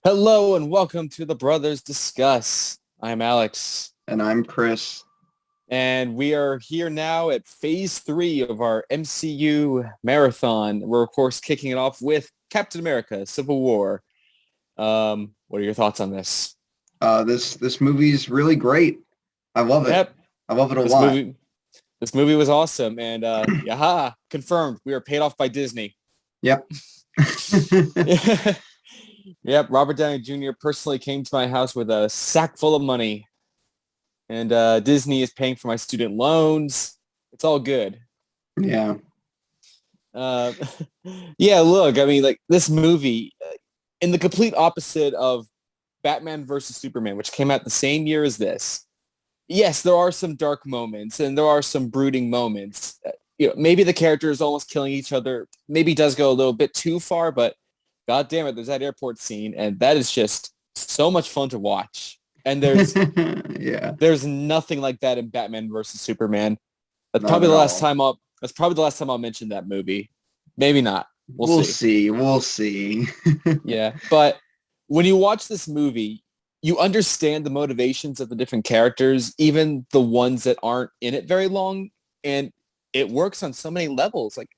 Hello and welcome to the Brothers Discuss. I'm Alex, And I'm Chris. and we are here now at phase three of our MCU Marathon. We're, of course, kicking it off with Captain America, Civil War. What are your thoughts on this? This movie's really great. I love it. Yep, I love it a this lot. movie this movie was awesome, and yaha, confirmed. We were paid off by Disney. Yep. Yep, Robert Downey Jr. personally came to my house with a sack full of money. And Disney is paying for my student loans. It's all good. Yeah. Uh, yeah, look, I mean, like this movie, in the complete opposite of Batman versus Superman, which came out the same year as this. Yes, there are some dark moments and there are some brooding moments. Maybe the characters almost killing each other. Maybe does go a little bit too far, but God damn it, there's that airport scene, and that is just so much fun to watch. And there's Yeah. There's nothing like that in Batman versus Superman. That's Not probably at the last all. time I'll. That's probably the last time I'll mention that movie. Maybe not. We'll We'll see. see. We'll see. Yeah, but when you watch this movie, you understand the motivations of the different characters, even the ones that aren't in it very long, and it works on so many levels. Like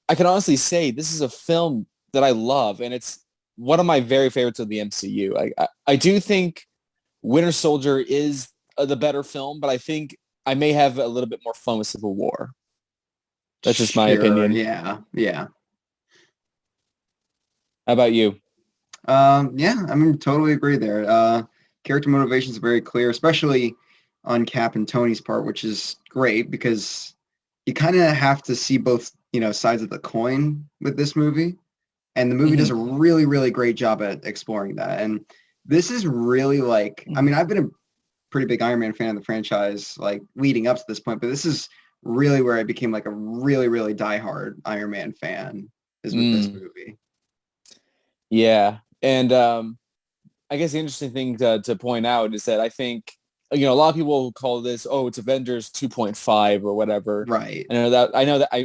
I can honestly say, this is a film that I love, and it's one of my very favorites of the MCU. I do think Winter Soldier is the better film, but I think I may have a little bit more fun with Civil War. That's just my Sure. opinion. Yeah. Yeah. How about you? Yeah, I mean, totally agree there. Character motivations are very clear, especially on Cap and Tony's part, which is great because you kind of have to see both, sides of the coin with this movie. And the movie does Hmm. a really, really great job at exploring that. And this is really like, I mean, I've been a pretty big Iron Man fan of the franchise, like leading up to this point, but this is really where I became like a really, really diehard Iron Man fan is with this Mm, movie. yeah. And I guess the interesting thing to point out is that I think, a lot of people will call this, oh, it's Avengers 2.5 or whatever. Right. I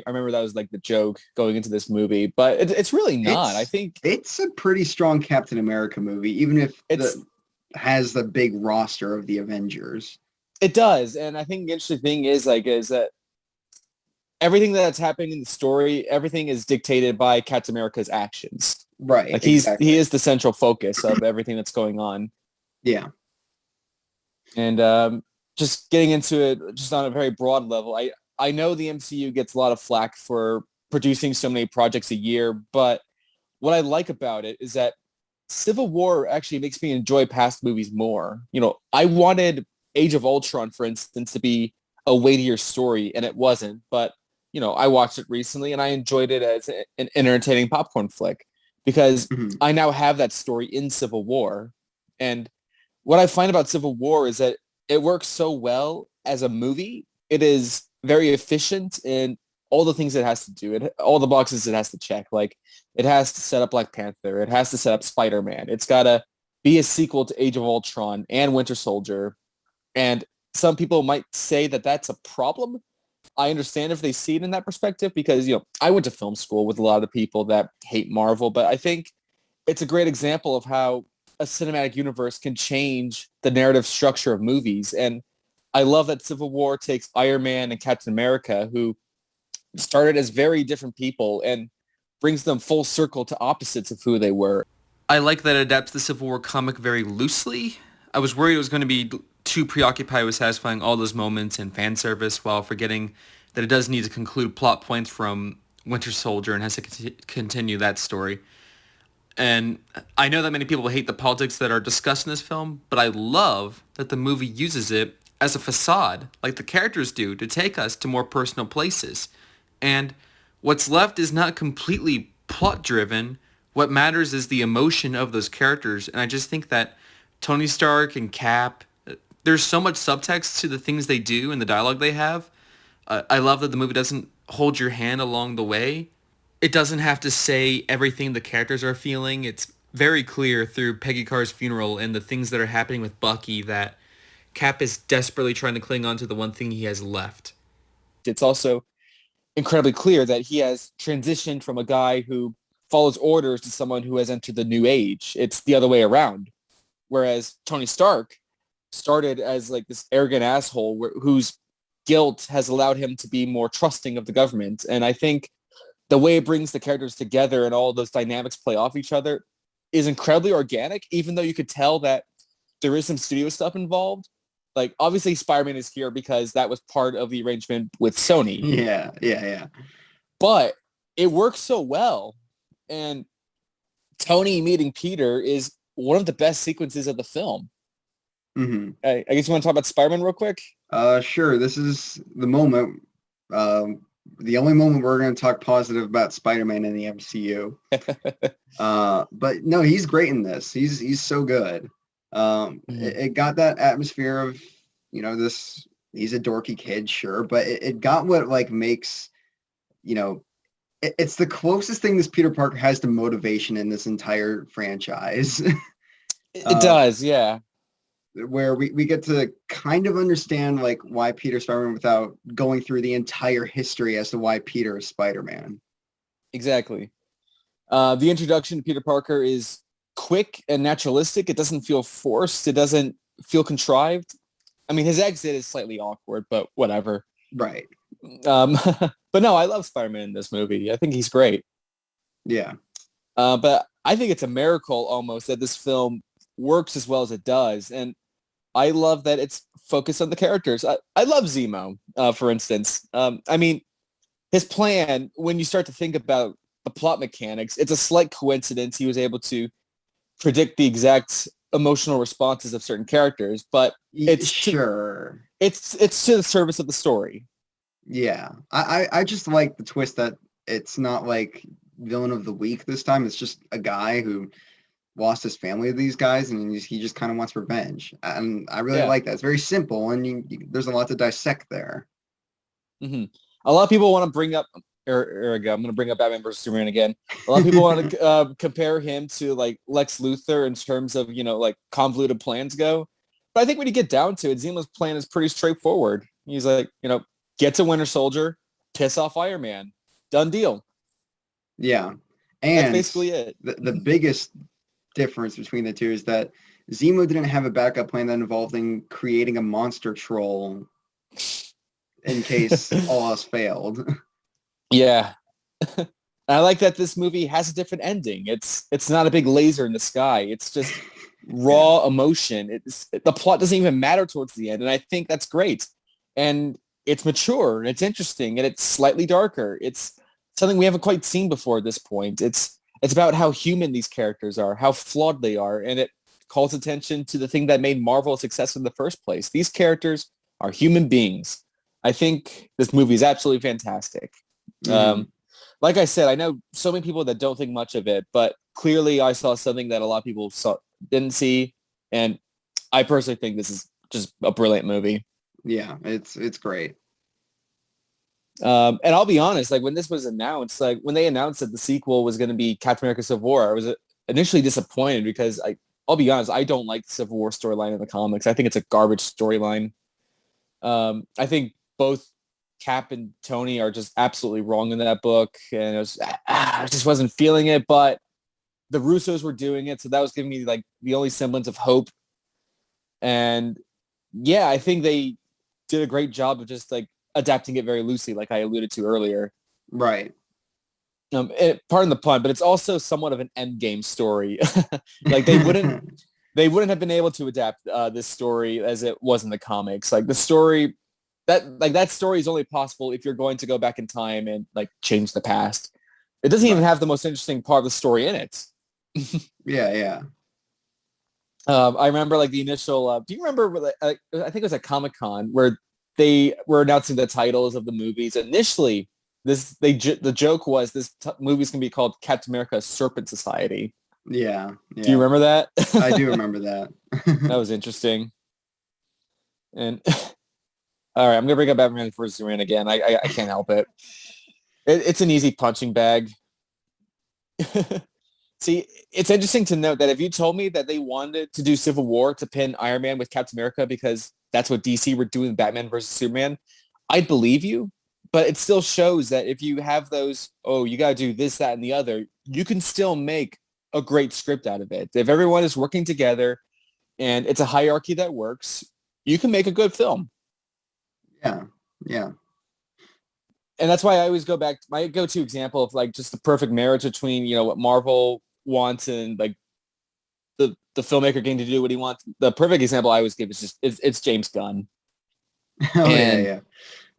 remember that was like the joke going into this movie, but it's really not. I It's think it's a pretty strong Captain America movie, even if it's the has the big roster of the Avengers. it does. And I think the interesting thing is that everything that's happening in the story, everything is dictated by Captain America's actions. Right, Like he exactly. is the central focus of everything that's going on. Yeah. And just getting into it, just on a very broad level, I know the MCU gets a lot of flack for producing so many projects a year, but what I like about it is that Civil War actually makes me enjoy past movies more. I wanted Age of Ultron, for instance, to be a weightier story, and it wasn't. But I watched it recently, and I enjoyed it as an entertaining popcorn flick because Mhm. I now have that story in Civil War. And what I find about Civil War is that it works so well as a movie. It is very efficient in all the things it has to do. All the boxes it has to check. Like it has to set up Black Panther. It has to set up Spider-Man. It's got to be a sequel to Age of Ultron and Winter Soldier. And some people might say that that's a problem. I understand if they see it in that perspective because, I went to film school with a lot of the people that hate Marvel, but I think it's a great example of how a cinematic universe can change the narrative structure of movies. And I love that Civil War takes Iron Man and Captain America, who started as very different people, and brings them full circle to opposites of who they were. I like that it adapts the Civil War comic very loosely. I was worried it was going to be too preoccupied with satisfying all those moments and fan service while forgetting that it does need to conclude plot points from Winter Soldier and has to continue that story. And I know that many people hate the politics that are discussed in this film, but I love that the movie uses it as a facade, like the characters do, to take us to more personal places. And what's left is not completely plot driven. What matters is the emotion of those characters. And I just think that Tony Stark and Cap, there's so much subtext to the things they do and the dialogue they have. I love that the movie doesn't hold your hand along the way. It doesn't have to say everything the characters are feeling. It's very clear through Peggy Carr's funeral and the things that are happening with Bucky that Cap is desperately trying to cling on to the one thing he has left. It's also incredibly clear that he has transitioned from a guy who follows orders to someone who has entered the new age. It's the other way around. Whereas Tony Stark started as like this arrogant asshole whose guilt has allowed him to be more trusting of the government. And I think the way it brings the characters together and all those dynamics play off each other is incredibly organic, even though you could tell that there is some studio stuff involved. Like, obviously, Spider-Man is here because that was part of the arrangement with Sony. Yeah. But it works so well. And Tony meeting Peter is one of the best sequences of the film. Mm-hmm. I guess you want to talk about Spider-Man real quick? Sure. This is the moment, the only moment we're going to talk positive about Spider-Man in the MCU. But no, he's great in this. He's so good. It got that atmosphere of, this, he's a dorky kid, sure, but it got what like makes, it's the closest thing this Peter Parker has to motivation in this entire franchise. It does, yeah. Where we get to kind of understand like why Peter's Spider-Man without going through the entire history as to why Peter is Spider-Man. Exactly. The introduction to Peter Parker is quick and naturalistic. It doesn't feel forced. It doesn't feel contrived. I mean, his exit is slightly awkward, but whatever. Right. But no, I love Spider-Man in this movie. I think he's great. Yeah. But I think it's a miracle almost that this film works as well as it does. And I love that it's focused on the characters. I love Zemo, for instance. I mean, his plan, when you start to think about the plot mechanics, it's a slight coincidence he was able to predict the exact emotional responses of certain characters, but it's sure. It's to the service of the story. Yeah. I just like the twist that it's not like villain of the week this time. It's just a guy who lost his family to these guys, and he just kind of wants revenge. And I really like that. It's very simple, and there's a lot to dissect there. Mm-hmm. A lot of people want to bring up, here we go, I'm going to bring up Batman versus Superman again. A lot of people want to compare him to like Lex Luthor in terms of, like convoluted plans go. But I think when you get down to it, Zemo's plan is pretty straightforward. He's like, get to Winter Soldier, piss off Iron Man. Done deal. Yeah. And that's basically it. The biggest difference between the two is that Zemo didn't have a backup plan that involved in creating a monster troll in case all else failed. Yeah. I like that this movie has a different ending. It's not a big laser in the sky. It's just raw emotion. The plot doesn't even matter towards the end, and I think that's great. And it's mature, and it's interesting, and it's slightly darker. It's something we haven't quite seen before at this point. It's about how human these characters are, how flawed they are, and it calls attention to the thing that made Marvel a success in the first place. These characters are human beings. I think this movie is absolutely fantastic. Like I said, I know so many people that don't think much of it, but clearly I saw something that a lot of people didn't see, and I personally think this is just a brilliant movie. Yeah, it's great. And I'll be honest, like when this was announced, like when they announced that the sequel was going to be Captain America Civil War, I was initially disappointed because I'll be honest, I don't like the Civil War storyline in the comics. I think it's a garbage storyline. I think both Cap and Tony are just absolutely wrong in that book, and I just wasn't feeling it, but the Russos were doing it, so that was giving me like the only semblance of hope. And yeah, I think they did a great job of just like adapting it very loosely, like I alluded to earlier. Right. Pardon the pun, but it's also somewhat of an endgame story. Like they wouldn't have been able to adapt this story as it was in the comics. Like the story that story is only possible if you're going to go back in time and like change the past. It doesn't even have the most interesting part of the story in it. Yeah. I remember like the initial. Do you remember? I think it was at Comic-Con where they were announcing the titles of the movies. Initially, the joke was this movie's gonna be called Captain America: Serpent Society. Yeah. Do you remember that? I do remember that. That was interesting. And all right, I'm gonna bring up Batman vs. Superman again. I can't help it. It's an easy punching bag. See, it's interesting to note that if you told me that they wanted to do Civil War to pin Iron Man with Captain America because that's what DC were doing with Batman versus Superman, I'd believe you. but it still shows that if you have those, oh, you got to do this, that, and the other, you can still make a great script out of it. If everyone is working together and it's a hierarchy that works, you can make a good film. Yeah, yeah. And that's why I always go back to my go-to example of like just the perfect marriage between, what Marvel wants and like the filmmaker getting to do what he wants. The perfect example I always give is just it's James Gunn. Oh yeah, And yeah.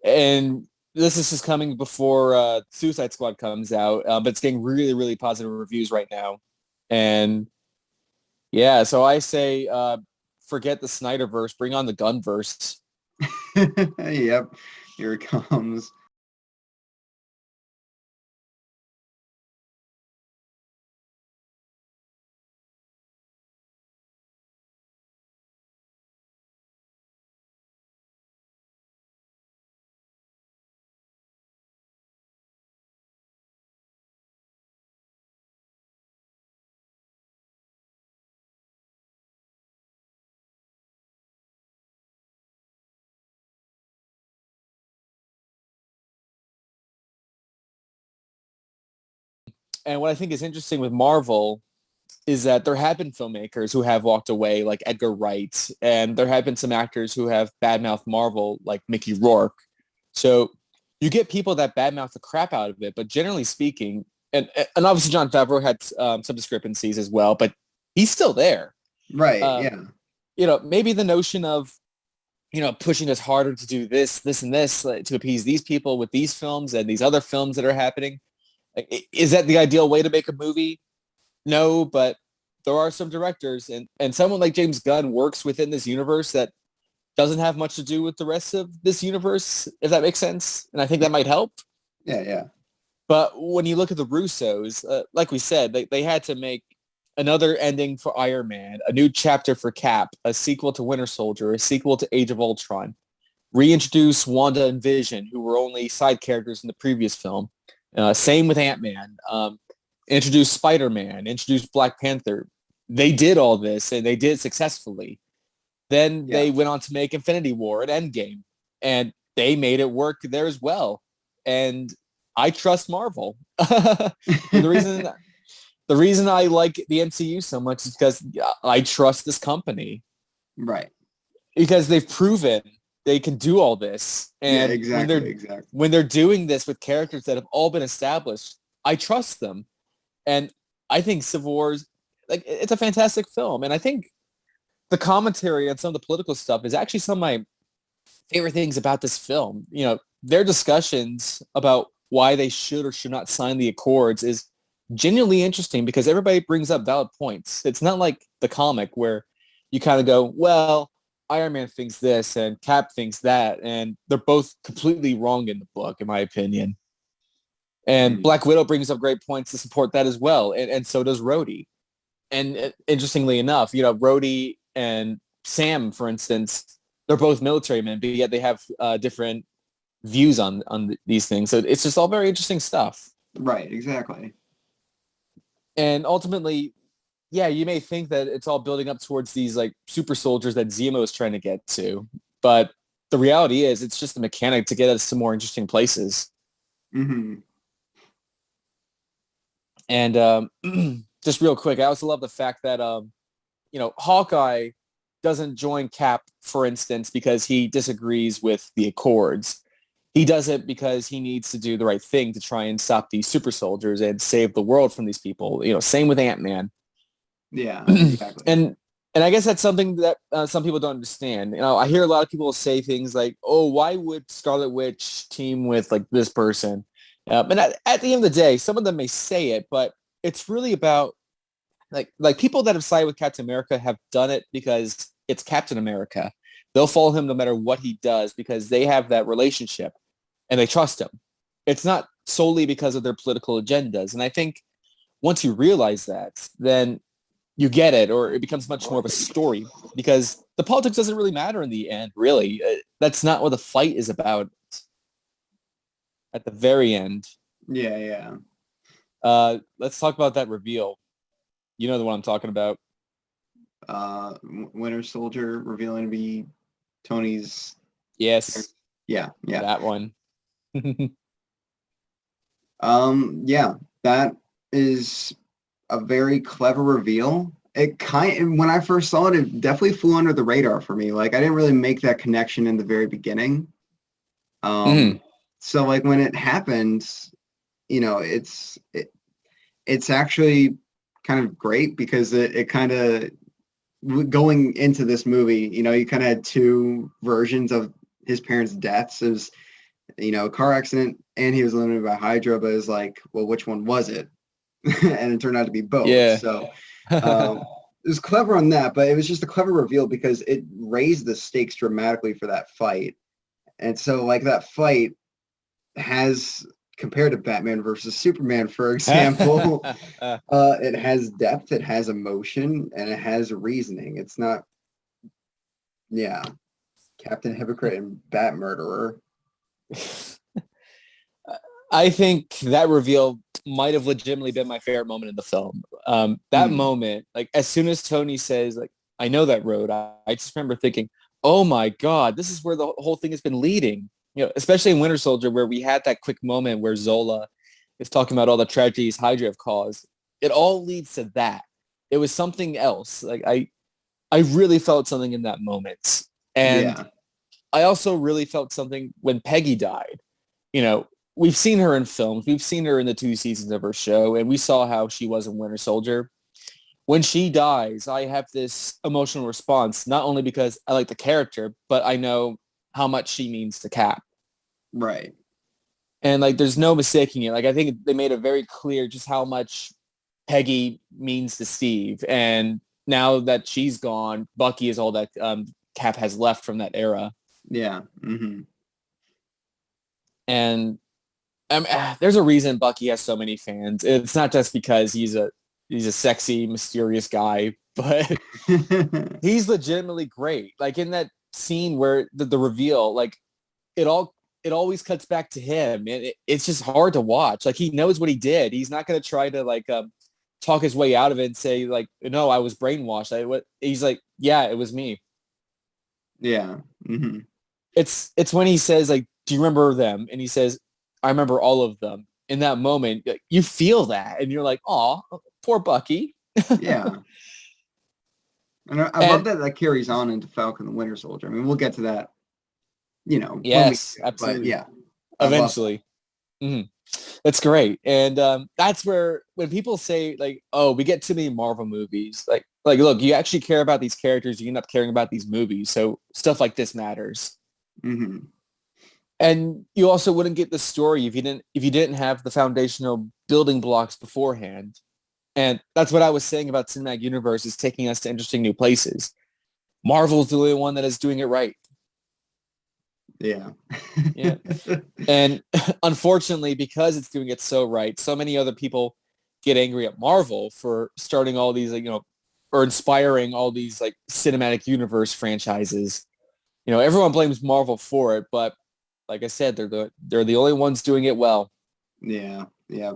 and this is just coming before Suicide Squad comes out, but it's getting really, really positive reviews right now. And yeah, so I say forget the Snyderverse, bring on the Gunverse. Yep, here it comes. And what I think is interesting with Marvel is that there have been filmmakers who have walked away, like Edgar Wright, and there have been some actors who have badmouthed Marvel, like Mickey Rourke. So you get people that badmouth the crap out of it, but generally speaking, and obviously Jon Favreau had some discrepancies as well, but he's still there. Right, Um, yeah. Maybe the notion of pushing us harder to do this, this, and this like, to appease these people with these films and these other films that are happening. Like, is that the ideal way to make a movie? No, but there are some directors and someone like James Gunn works within this universe that doesn't have much to do with the rest of this universe, if that makes sense. And I think that might help. Yeah, yeah. But when you look at the Russos, like we said, they had to make another ending for Iron Man, a new chapter for Cap, a sequel to Winter Soldier, a sequel to Age of Ultron, reintroduce Wanda and Vision, who were only side characters in the previous film. Same with Ant-Man. Introduce Spider-Man, introduce Black Panther. They did all this, and they did it successfully. Then Yeah. they went on to make Infinity War and Endgame, and they made it work there as well. And I trust Marvel. the reason I like the MCU so much is because I trust this company. Right. Because they've proven they can do all this. Yeah, And exactly. when they're doing this with characters that have all been established, I trust them. And I think Civil War is like it's a fantastic film. And I think the commentary on some of the political stuff is actually some of my favorite things about this film. Their discussions about why they should or should not sign the Accords is genuinely interesting because everybody brings up valid points. It's not like the comic where you kind of go, well, Iron Man thinks this and Cap thinks that, and they're both completely wrong in the book, in my opinion. And Mhm. Black Widow brings up great points to support that as well, and so does Rhodey. And interestingly enough, Rhodey and Sam, for instance, they're both military men, but yet they have different views on these things. So it's just all very interesting stuff. Right, exactly. And ultimately, yeah, you may think that it's all building up towards these like super soldiers that Zemo is trying to get to, but the reality is it's just a mechanic to get us to more interesting places. Mm-hmm. And just real quick, I also love the fact that Hawkeye doesn't join Cap, for instance, because he disagrees with the Accords. He does it because he needs to do the right thing to try and stop these super soldiers and save the world from these people. Same with Ant-Man. Yeah, exactly. And I guess that's something that some people don't understand. I hear a lot of people say things like, "Oh, why would Scarlet Witch team with like this person?" And at the end of the day, some of them may say it, but it's really about like people that have sided with Captain America have done it because it's Captain America. They'll follow him no matter what he does because they have that relationship and they trust him. It's not solely because of their political agendas. And I think once you realize that, then you get it, or it becomes much more of a story because the politics doesn't really matter in the end, really. That's not what the fight is about at the very end. Yeah, yeah. Let's talk about that reveal. You know the one I'm talking about. Winter Soldier revealing to be Tony's. Yes. Yeah, yeah. That one. Yeah, that is a very clever reveal. When I first saw it, it definitely flew under the radar for me. Like I didn't really make that connection in the very beginning. Mhm. So like when it happened, it's actually kind of great because it kind of going into this movie, you kind of had two versions of his parents' deaths. It was, a car accident and he was eliminated by Hydra, but it was like, well, which one was it? And it turned out to be both. Yeah. So it was clever on that, but it was just a clever reveal because it raised the stakes dramatically for that fight. And so like that fight has compared to Batman versus Superman, for example, it has depth, it has emotion, and it has reasoning. It's not, yeah, Captain Hypocrite and Bat Murderer. I think that reveal might have legitimately been my favorite moment in the film. That moment, like as soon as Tony says, like, I know that road, I just remember thinking, oh my God, this is where the whole thing has been leading. Especially in Winter Soldier, where we had that quick moment where Zola is talking about all the tragedies Hydra have caused. It all leads to that. It was something else. Like I really felt something in that moment. And Yeah. I also really felt something when Peggy died. You know, we've seen her in films. We've seen her in the 2 seasons of her show, and we saw how she was in Winter Soldier. When she dies, I have this emotional response, not only because I like the character, but I know how much she means to Cap. Right. And like, there's no mistaking it. Like, I think they made it very clear just how much Peggy means to Steve. And now that she's gone, Bucky is all that Cap has left from that era. Yeah. Mm-hmm. And there's a reason Bucky has so many fans. It's not just because he's a sexy, mysterious guy, but he's legitimately great. Like in that scene where the reveal, like it always cuts back to him, and it's just hard to watch. Like he knows what he did. He's not going to try to like talk his way out of it and say like, no, I was brainwashed. He's like, yeah, it was me. Yeah. Mm-hmm. It's when he says like, do you remember them? And he says, I remember all of them. In that moment, you feel that, and you're like, oh, poor Bucky. Yeah. And I love And that carries on into Falcon and Winter Soldier. I mean, we'll get to that, when we yes, do. But absolutely. yeah, I love that. Eventually. Hmm. That's great. And that's where when people say like, oh, we get too many Marvel movies, like look, you actually care about these characters, you end up caring about these movies. So stuff like this matters. Mm-hmm. And you also wouldn't get the story if you didn't have the foundational building blocks beforehand. And that's what I was saying about Cinematic Universe is taking us to interesting new places. Marvel's the only one that is doing it right. Yeah. Yeah. And unfortunately, because it's doing it so right, so many other people get angry at Marvel for starting all these, like, or inspiring all these like cinematic universe franchises. Everyone blames Marvel for it, but like I said, they're the only ones doing it well. Yeah. Yeah.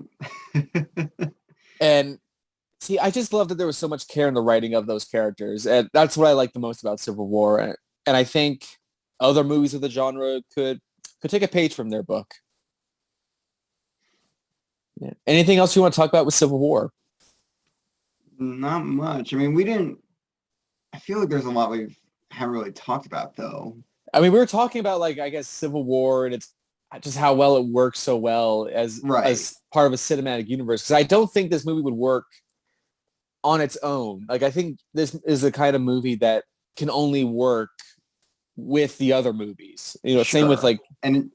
And see, I just love that there was so much care in the writing of those characters, and that's what I like the most about Civil War. And I think other movies of the genre could take a page from their book. Yeah. Anything else you want to talk about with Civil War? Not much. I mean, we didn't. I feel like there's a lot we haven't really talked about, though. I mean, we were talking about like I guess Civil War and it's just how well it works so well Right. as part of a cinematic universe. Because I don't think this movie would work on its own. Like I think this is the kind of movie that can only work with the other movies. Same with Sure. like And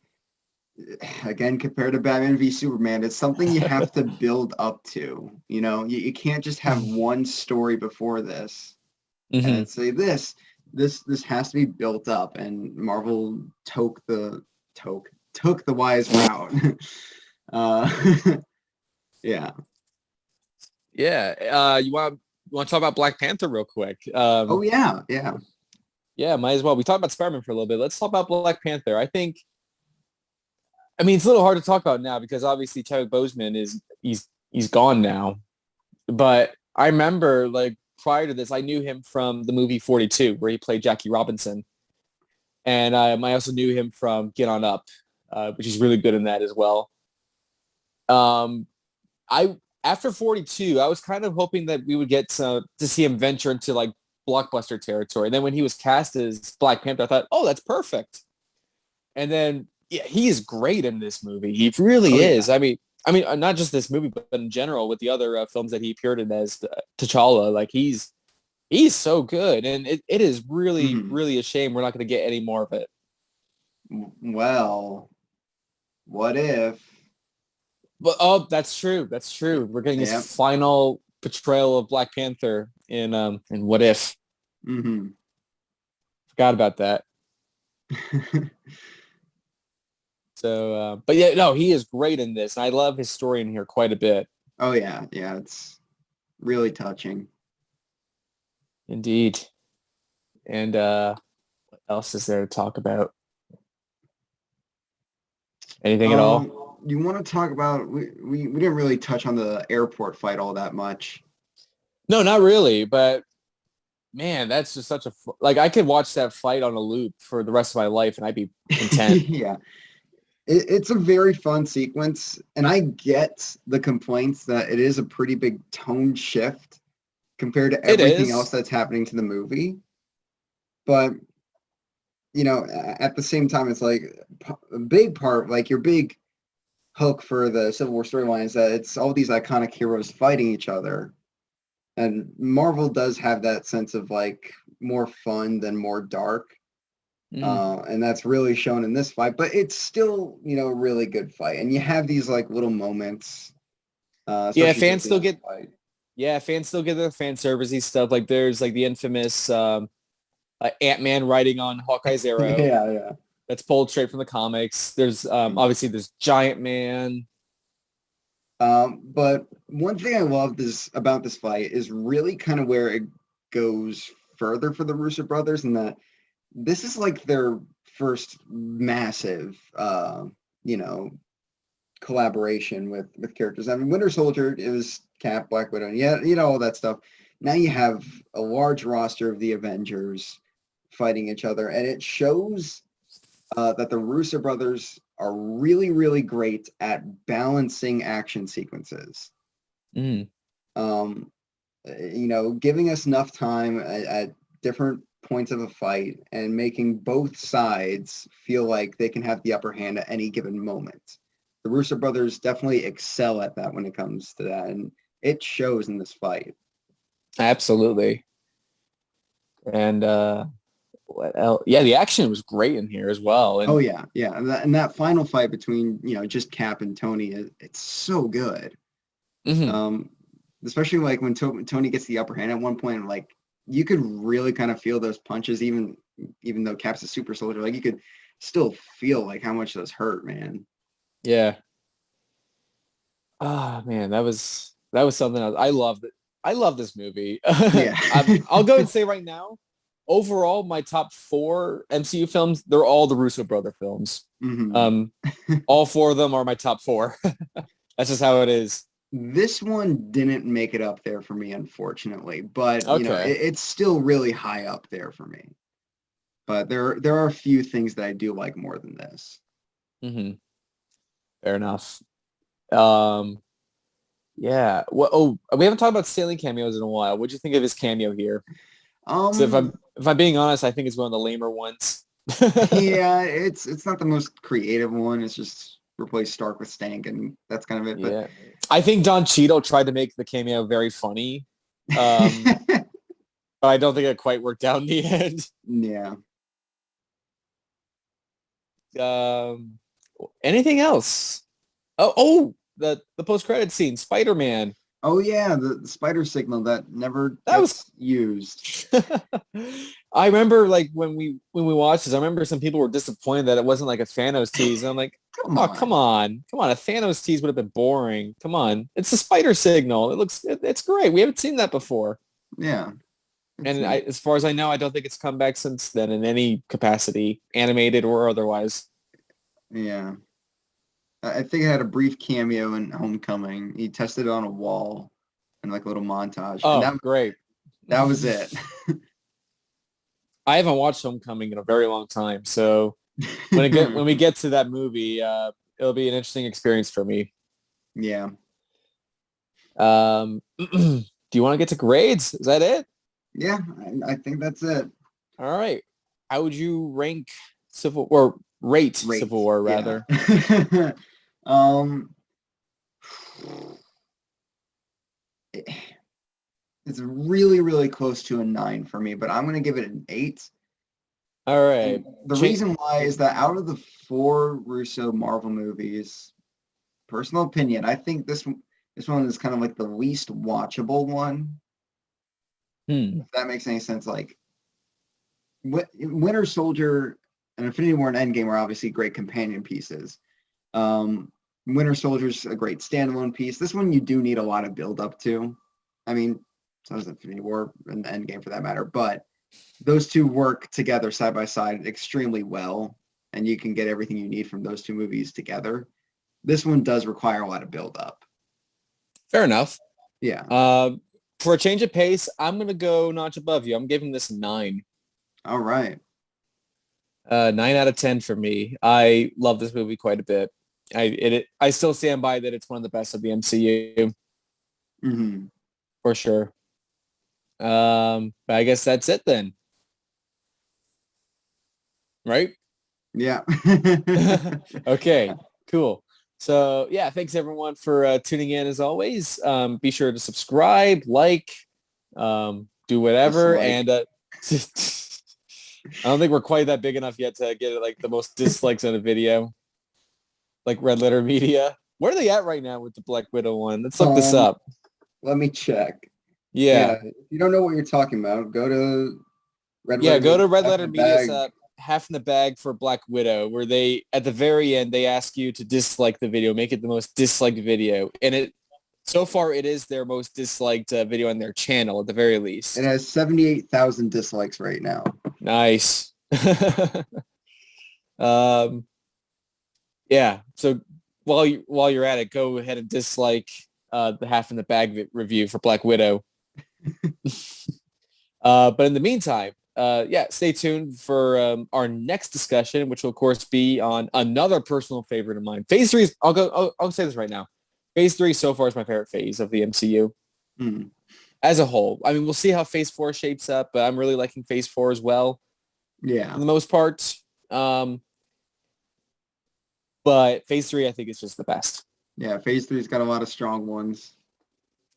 again, compared to Batman v Superman, it's something you have to build up to. You can't just have one story before this and mhm. then say this has to be built up. And Marvel took the wise route. uh, yeah. Yeah. You want to talk about Black Panther real quick? Oh yeah, yeah. Yeah, might as well. We talked about Spider-Man for a little bit. Let's talk about Black Panther. I mean, it's a little hard to talk about now because obviously Chadwick Boseman he's gone now. But I remember like prior to this, I knew him from the movie 42, where he played Jackie Robinson, and I also knew him from Get On Up. which is really good in that as well. Um, I After 42, I was kind of hoping that we would get to see him venture into like blockbuster territory. And then when he was cast as Black Panther, I thought, oh, that's perfect. And then yeah, he is great in this movie. He really Oh yeah. is. I mean, not just this movie, but in general with the other films that he appeared in as T'Challa. Like he's so good, and it is really Mhm. really a shame we're not going to get any more of it. Well, what if? But oh, that's true. That's true. We're getting his Yep. final portrayal of Black Panther in What If. Hmm. Forgot about that. So, but yeah, no, he is great in this. And I love his story in here quite a bit. Oh yeah, yeah, it's really touching. Indeed. And what else is there to talk about? Anything at all? You want to talk about we didn't really touch on the airport fight all that much. No, not really. But man, that's just such a like I could watch that fight on a loop for the rest of my life, and I'd be content. Yeah, it's a very fun sequence, and I get the complaints that it is a pretty big tone shift compared to It everything else is. that's happening to the movie. But at the same time, it's like a big part, like your big hook for the Civil War storyline is that it's all these iconic heroes fighting each other. And Marvel does have that sense of like more fun than more dark. Mm. And that's really shown in this fight, but it's still, a really good fight. And you have these like little moments, Yeah, especially fans towards the still end of get the fight. yeah, fans still get the fan servicey stuff. Like there's like the infamous Ant-Man riding on Hawkeye's arrow. Yeah, yeah. That's pulled straight from the comics. There's Mhm. obviously there's Giant Man. But one thing I loved is about this fight is really kind of where it goes further for the Russo brothers, and that this is like their first massive, you know, collaboration with characters. I mean, Winter Soldier, it was Cap, Black Widow, and yeah, all that stuff. Now you have a large roster of the Avengers fighting each other, and it shows that the Russo brothers are really, really great at balancing action sequences. Mm. Um, giving us enough time at different points of a fight and making both sides feel like they can have the upper hand at any given moment. The Russo brothers definitely excel at that when it comes to that, and it shows in this fight. Absolutely. And what else? Yeah, the action was great in here as well. Oh And yeah, yeah, and that final fight between just Cap and Tony, it's so good. mhm. Um, Especially like when Tony gets the upper hand at one point, like you could really kind of feel those punches, even though Cap's a super soldier, like you could still feel like how much those hurt, man. Yeah. Ah, man, that was something else. I loved it. I love this movie. Yeah. I'll go and say right now, overall, my top four MCU films, they're all the Russo brother films. Hmm. Um, all four of them are my top four. That's just how it is. This one didn't make it up there for me, unfortunately, but Okay. it's still really high up there for me. But there are a few things that I do like more than this. Hmm. Fair enough. Um, yeah. Well, oh, we haven't talked about Stanley cameos in a while. What'd you think of his cameo here? So Um, if I'm being honest, I think it's one of the lamer ones. yeah, it's not the most creative one. It's just replace Stark with Stank, and that's kind of it. But Yeah. I think Don Cheadle tried to make the cameo very funny. Um, but I don't think it quite worked out in the end. yeah. Um, Anything else? Oh, the post credit scene, Spider-Man. Oh yeah, the spider signal that never That was gets used. I remember like when we watched this, I remember some people were disappointed that it wasn't like a Thanos tease. And I'm like, Come oh, come on. on. Come on. A Thanos tease would have been boring. Come on. It's the spider signal. It's great. We haven't seen that before. Yeah. It's And neat. as far as I know, I don't think it's come back since then in any capacity, animated or otherwise. Yeah. I think it had a brief cameo in Homecoming. He tested it on a wall in like a little montage. And Oh, that great. that was it. I haven't watched Homecoming in a very long time, so when we get to that movie, it'll be an interesting experience for me. Yeah. Do you want to get to grades? Is that it? Yeah, I think that's it. All right. How would you rank Civil or rate Civil War rather? Yeah. it- it's really, really close to a 9 for me, but I'm going to give it an 8. All right. And the reason why is that out of the 4 Russo Marvel movies, personal opinion, I think this one is kind of like the least watchable one. If that makes any sense. Like Winter Soldier and Infinity War and Endgame are obviously great companion pieces. Winter Soldier's a great standalone piece. This one you do need a lot of build up to. I mean, so does Infinity War and Endgame for that matter, but those two work together side by side extremely well, and you can get everything you need from those two movies together. This one does require a lot of build up. Fair enough. Yeah. For a change of pace, I'm going to go notch above you. I'm giving this a 9. All right. 9 out of 10 for me. I love this movie quite a bit. I still stand by that it's one of the best of the MCU. Mm-hmm. For sure. But I guess that's it then. Right? Yeah. Okay, cool. So yeah, thanks everyone for tuning in as always. Be sure to subscribe, like, do whatever. And I don't think we're quite that big enough yet to get like the most dislikes on a video. Like Red Letter Media. Where are they at right now with the Black Widow one? Let's look this up. Let me check. Yeah. If you don't know what you're talking about, go to Red Letter Media's half in the bag for Black Widow, where they at the very end they ask you to dislike the video, make it the most disliked video, and so far it is their most disliked video on their channel at the very least. It has 78,000 dislikes right now. Nice. Yeah. So while you're at it, go ahead and dislike the half in the bag review for Black Widow. But in the meantime, stay tuned for our next discussion, which will of course be on another personal favorite of mine. Phase 3 is, I'll say this right now. Phase 3 so far is my favorite phase of the MCU as a whole. I mean, we'll see how Phase 4 shapes up, but I'm really liking Phase 4 as well. Yeah. For the most part. But Phase 3, I think, is just the best. Yeah, Phase 3's got a lot of strong ones.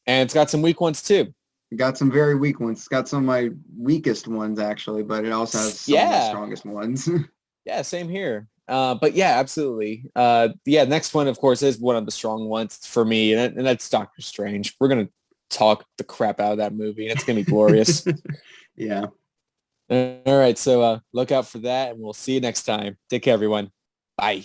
And it's got some weak ones, too. It got some very weak ones. It's got some of my weakest ones, actually, but it also has some of the strongest ones. Yeah, same here. But yeah, absolutely. Next one, of course, is one of the strong ones for me, and that's Doctor Strange. We're going to talk the crap out of that movie, and it's going to be glorious. Yeah. All right, so look out for that, and we'll see you next time. Take care, everyone. Bye.